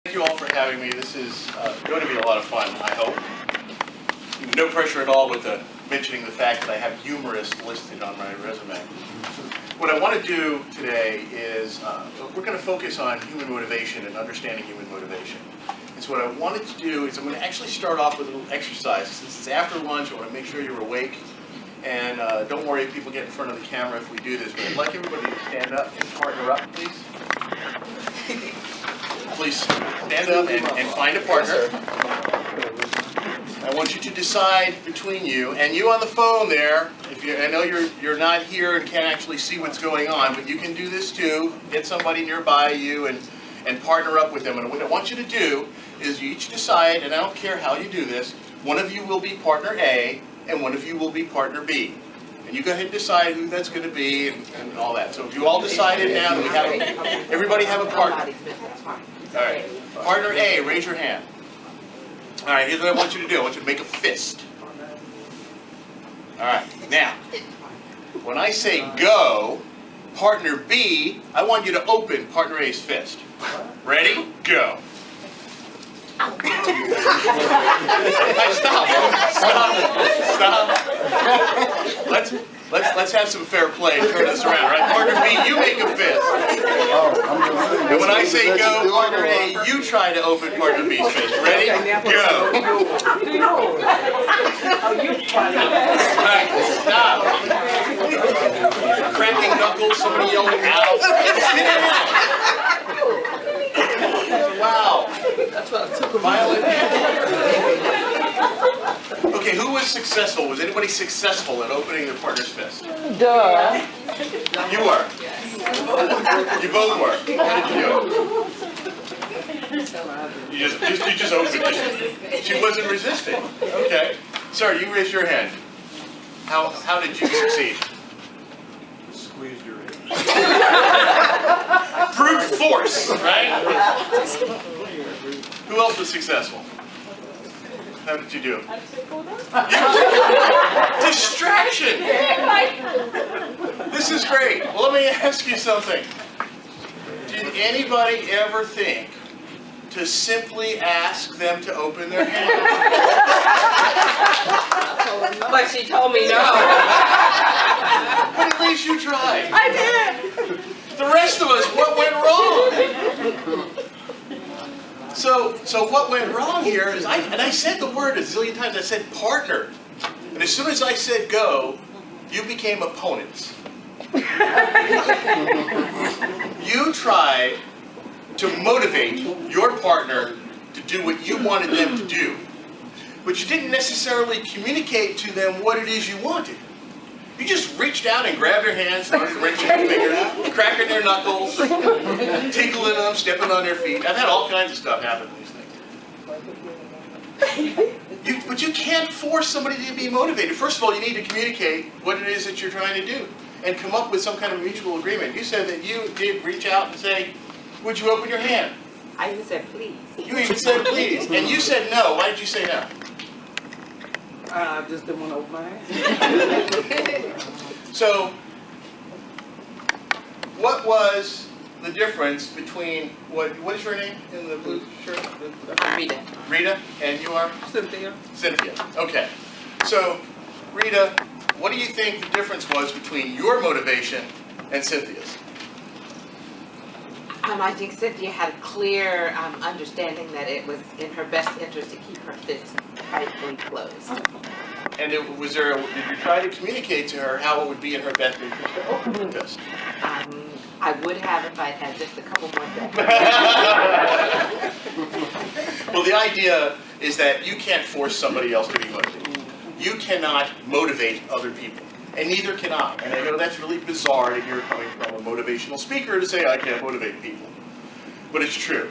Thank you all for having me. This is going to be a lot of fun, I hope. No pressure at all with mentioning the fact that I have humorist listed on my resume. What I want to do today is we're going to focus on human motivation and understanding human motivation. And so what I wanted to do is I'm going to actually start off with a little exercise. Since it's after lunch, I want to make sure you're awake. And don't worry if people get in front of the camera if we do this, but I'd like everybody to stand up and partner up, please. Please stand up and find a partner. I want you to decide between you and you on the phone there. I know you're not here and can't actually see what's going on, but you can do this too. Get somebody nearby you and partner up with them. And what I want you to do is you each decide, and I don't care how you do this, one of you will be partner A and one of you will be partner B. And you go ahead and decide who that's going to be and all that. So if you all decided now that we have everybody have a partner. All right. Partner A, raise your hand. All right, here's what I want you to do. I want you to make a fist. All right. Now, when I say go, partner B, I want you to open partner A's fist. Ready? Go. Stop. Let's have some fair play and turn this around, right? Partner B, you make a fist. And when I say go, partner A, you try to open partner B's fist. Ready? Go. Right, stop. Cracking knuckles, somebody yelling out. Sit down. Wow. That's what I took. Violent. Okay, who was successful? Was anybody successful at opening their partner's fist? Duh. You were. You both were. How did you do it? You just opened it. She wasn't resisting. Okay. Sir, you raised your hand. How did you succeed? Squeeze your hand. Brute force, right? Who else was successful? How did you do? Distraction! This is great. Well, let me ask you something. Did anybody ever think to simply ask them to open their hand? But she told me no. But at least you tried. I did. The rest of us, what went wrong? So what went wrong here is, I said the word a zillion times, I said partner. And as soon as I said go, you became opponents. You tried to motivate your partner to do what you wanted them to do. But you didn't necessarily communicate to them what it is you wanted. You just reached out and grabbed their hands, started wrenching their fingers, cracking their knuckles, tickling them, stepping on their feet. I've had all kinds of stuff happen to these things. But you can't force somebody to be motivated. First of all, you need to communicate what it is that you're trying to do and come up with some kind of mutual agreement. You said that you did reach out and say, would you open your hand? I even said please. You even said please. And you said no. Why did you say no? I just didn't want to open my hand. So, what was the difference between, what is your name in the blue shirt? Rita. Rita, and you are? Cynthia. Cynthia. Okay. So, Rita, what do you think the difference was between your motivation and Cynthia's? I think Cynthia had a clear understanding that it was in her best interest to keep her fist tightly closed. And did you try to communicate to her how it would be in her best interest to open her fist? I would have if I'd had just a couple more seconds. Well, the idea is that you can't force somebody else to be motivated. You cannot motivate other people. And neither can I. And I know that's really bizarre to hear coming from a motivational speaker to say I can't motivate people. But it's true.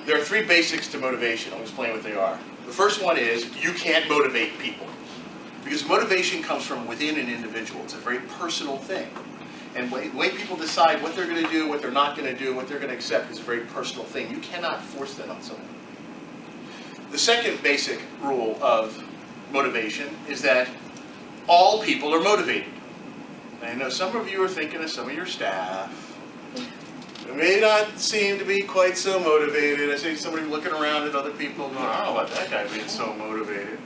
There are three basics to motivation. I'll explain what they are. The first one is you can't motivate people. Because motivation comes from within an individual. It's a very personal thing. And the way people decide what they're going to do, what they're not going to do, what they're going to accept is a very personal thing. You cannot force that on someone. The second basic rule of motivation is that all people are motivated. And I know some of you are thinking of some of your staff. may not seem to be quite so motivated. I see somebody looking around at other people going, I don't know about that guy being so motivated.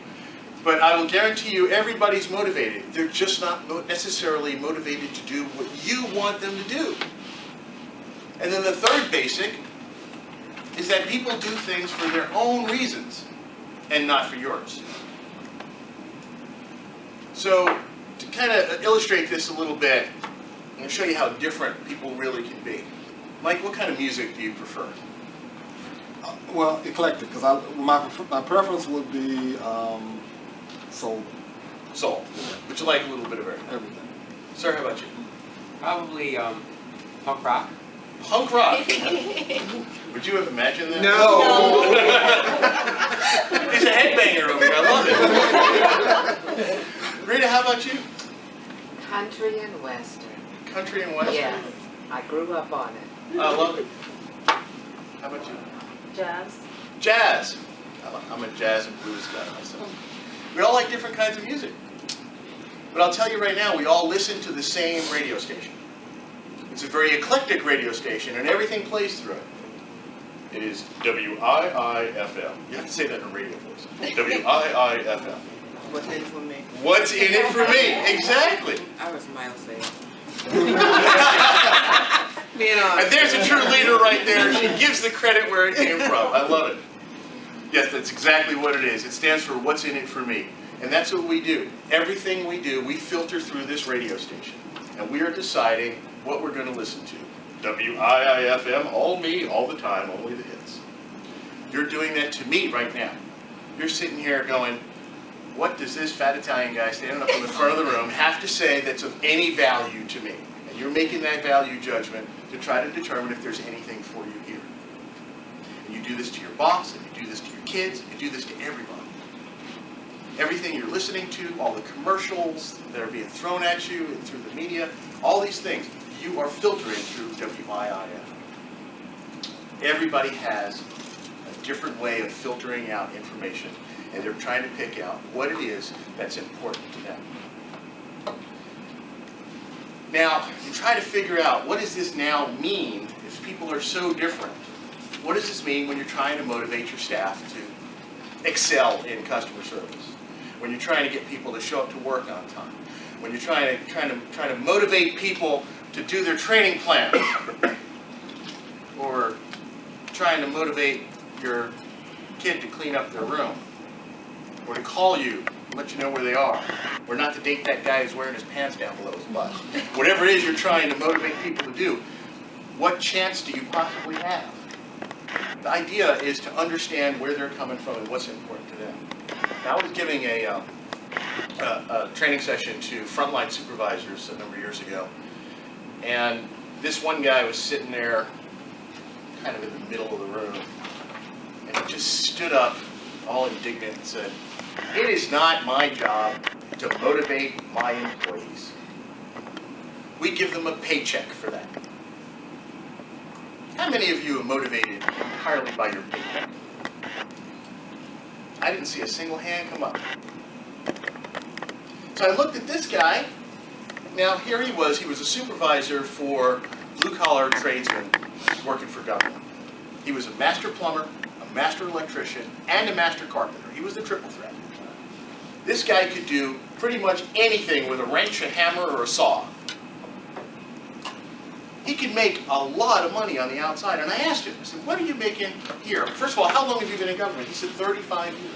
But I will guarantee you everybody's motivated. They're just not necessarily motivated to do what you want them to do. And then the third basic is that people do things for their own reasons and not for yours. So to kind of illustrate this a little bit, I'm going to show you how different people really can be. Mike, what kind of music do you prefer? Well, eclectic, because my preference would be soul. Soul. But you like a little bit of everything. Everything. Sir, how about you? Probably punk rock. Punk rock. Would you have imagined that? No. He's a headbanger over here. I love it. Rita, how about you? Country and Western. Country and Western? Yes, I grew up on it. I love it. How about you? Jazz. Jazz. I'm a jazz and blues guy myself. We all like different kinds of music. But I'll tell you right now, we all listen to the same radio station. It's a very eclectic radio station, and everything plays through it. It is WIIFM. You have to say that in a radio voice. WIIFM. What's in it for me? What's in it for me? Exactly. I was Miles saying. And there's a true leader right there. She gives the credit where it came from. I love it. Yes, that's exactly what it is. It stands for what's in it for me. And that's what we do. Everything we do, we filter through this radio station. And we are deciding what we're going to listen to. WIIFM, all me, all the time, only the hits. You're doing that to me right now. You're sitting here going, what does this fat Italian guy standing up in the front of the room have to say that's of any value to me? And you're making that value judgment to try to determine if there's anything for you here. And you do this to your boss, and you do this to your kids, and you do this to everybody. Everything you're listening to, all the commercials that are being thrown at you and through the media, all these things, you are filtering through WIIF. Everybody has a different way of filtering out information, and they're trying to pick out what it is that's important to them. Now, you try to figure out, what does this now mean if people are so different? What does this mean when you're trying to motivate your staff to excel in customer service? When you're trying to get people to show up to work on time? When you're trying to motivate people to do their training plan? Or trying to motivate your kid to clean up their room? Or to call you and let you know where they are? Or not to date that guy who's wearing his pants down below his butt? Whatever it is you're trying to motivate people to do, what chance do you possibly have? The idea is to understand where they're coming from and what's important to them. Now, I was giving a training session to frontline supervisors a number of years ago, and this one guy was sitting there kind of in the middle of the room, and he just stood up all indignant and said, "It is not my job to motivate my employees. We give them a paycheck for that." How many of you are motivated entirely by your paycheck? I didn't see a single hand come up. So I looked at this guy. Now here he was a supervisor for blue-collar tradesmen working for government. He was a master plumber, a master electrician, and a master carpenter. He was the triple threat. This guy could do pretty much anything with a wrench, a hammer, or a saw. He could make a lot of money on the outside. And I asked him, I said, what are you making here? First of all, how long have you been in government? He said, 35 years.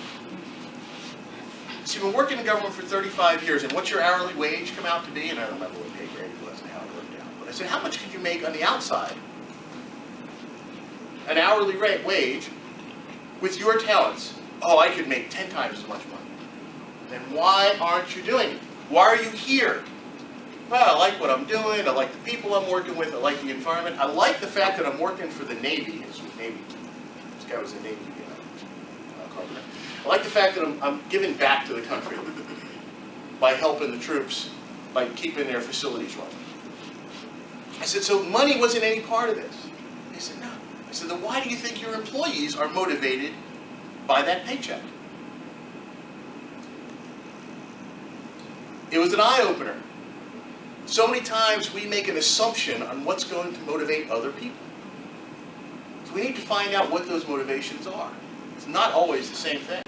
So you've been working in government for 35 years, and what's your hourly wage come out to be? And I don't remember what pay grade it was and how it worked out. But I said, how much could you make on the outside? An hourly rate wage with your talents. Oh, I could make 10 times as much money. Then why aren't you doing it? Why are you here? Well, I like what I'm doing, I like the people I'm working with, I like the environment, I like the fact that I'm working for the Navy. This guy was a Navy carpenter. I like the fact that I'm giving back to the country by helping the troops, by keeping their facilities running. I said, so money wasn't any part of this? He said, no. I said, then why do you think your employees are motivated by that paycheck? It was an eye-opener. So many times we make an assumption on what's going to motivate other people. we need to find out what those motivations are. It's not always the same thing.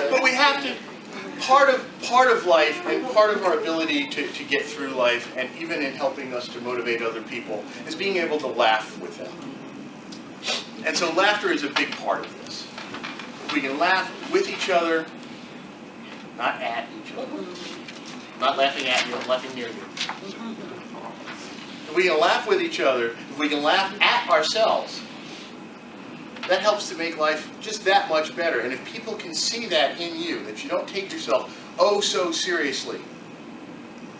But we have to, part of life and part of our ability to get through life, and even in helping us to motivate other people, is being able to laugh with them. And so laughter is a big part of this. If we can laugh with each other, not at each other. I'm not laughing at you, I'm laughing near you. If we can laugh with each other, if we can laugh at ourselves, that helps to make life just that much better. And if people can see that in you, that you don't take yourself oh so seriously,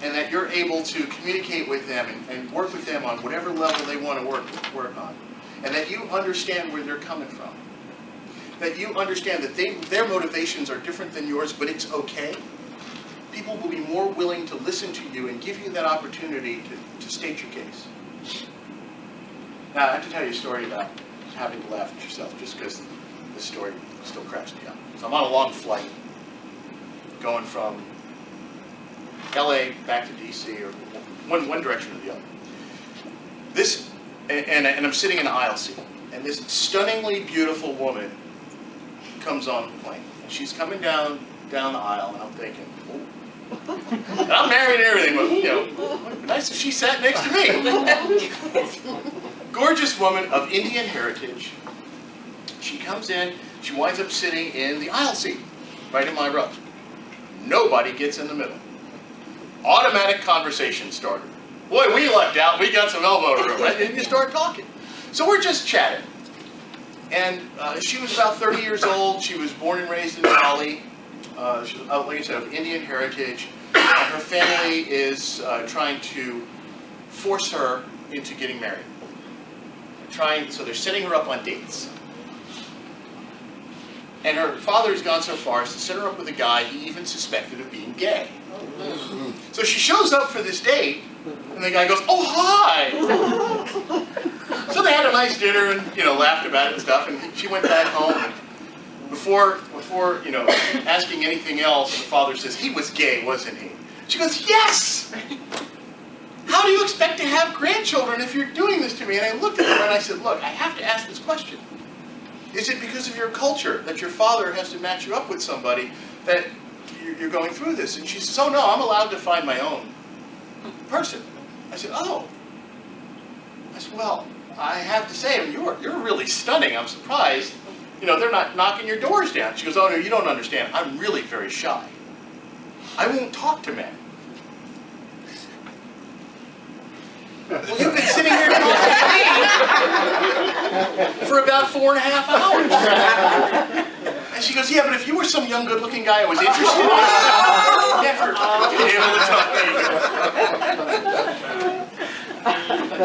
and that you're able to communicate with them and work with them on whatever level they want to work on, and that you understand where they're coming from, that you understand that their motivations are different than yours, but it's okay, people will be more willing to listen to you and give you that opportunity to state your case. Now, I have to tell you a story about having to laugh at yourself, just because this story still cracks me up. So I'm on a long flight, going from LA back to DC, or one direction or the other. And I'm sitting in an aisle seat, and this stunningly beautiful woman comes on the plane, and she's coming down the aisle, and I'm thinking, oh. And I'm married and everything, but nice if she sat next to me. Gorgeous woman of Indian heritage. She comes in, she winds up sitting in the aisle seat, right in my row. Nobody gets in the middle. Automatic conversation starter. Boy, we lucked out, we got some elbow room, right? And you start talking. So we're just chatting. And she was about 30 years old, she was born and raised in Bali. She was, like I said, of Indian heritage. Her family is trying to force her into getting married. So they're setting her up on dates. And her father's gone so far as to set her up with a guy he even suspected of being gay. So she shows up for this date, and the guy goes, "Oh, hi!" So they had a nice dinner and laughed about it and stuff, and she went back home. And before asking anything else, the father says, "He was gay, wasn't he?" She goes, "Yes! How do you expect to have grandchildren if you're doing this to me?" And I looked at her and I said, "Look, I have to ask this question. Is it because of your culture that your father has to match you up with somebody that you're going through this?" And she says, "Oh no, I'm allowed to find my own person." I said, "Oh." I said, "Well, I have to say, you're really stunning. I'm surprised. They're not knocking your doors down." She goes, "Oh no, you don't understand. I'm really very shy. I won't talk to men." Well, you've been sitting here talking to me for about 4.5 hours. And she goes, "Yeah, but if you were some young, good-looking guy I was interested in, I'd never be able to talk to you."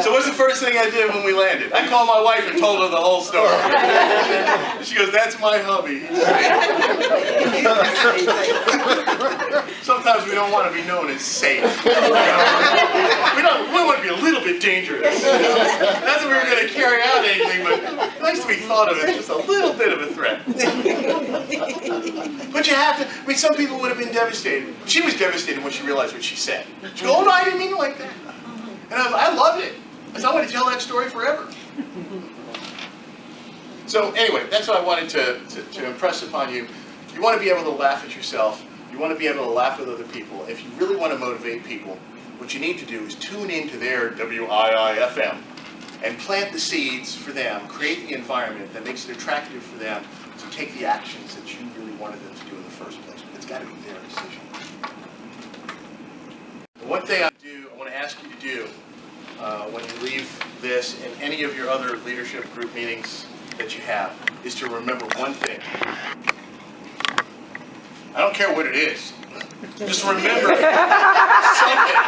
So what's the first thing I did when we landed? I called my wife and told her the whole story. She goes, "That's my hubby." Sometimes we don't want to be known as safe. We want to be a little bit dangerous. Not that we were going to carry out anything, but it's nice to be thought of as just a little bit of a threat. But you have to, some people would have been devastated. She was devastated when she realized what she said. She goes, "Oh no, I didn't mean it like that." And I loved it. I said, "I want to tell that story forever." So anyway, that's what I wanted to impress upon you. You want to be able to laugh at yourself. You want to be able to laugh with other people. If you really want to motivate people, what you need to do is tune into their WIIFM and plant the seeds for them, create the environment that makes it attractive for them to take the actions that you really wanted them to do in the first place. But it's got to be their decision. One thing I want to ask you to do when you leave this and any of your other leadership group meetings that you have is to remember one thing. I don't care what it is. Just remember something.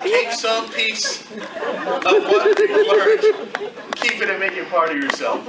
Take some piece of what you've learned, keep it and make it part of yourself.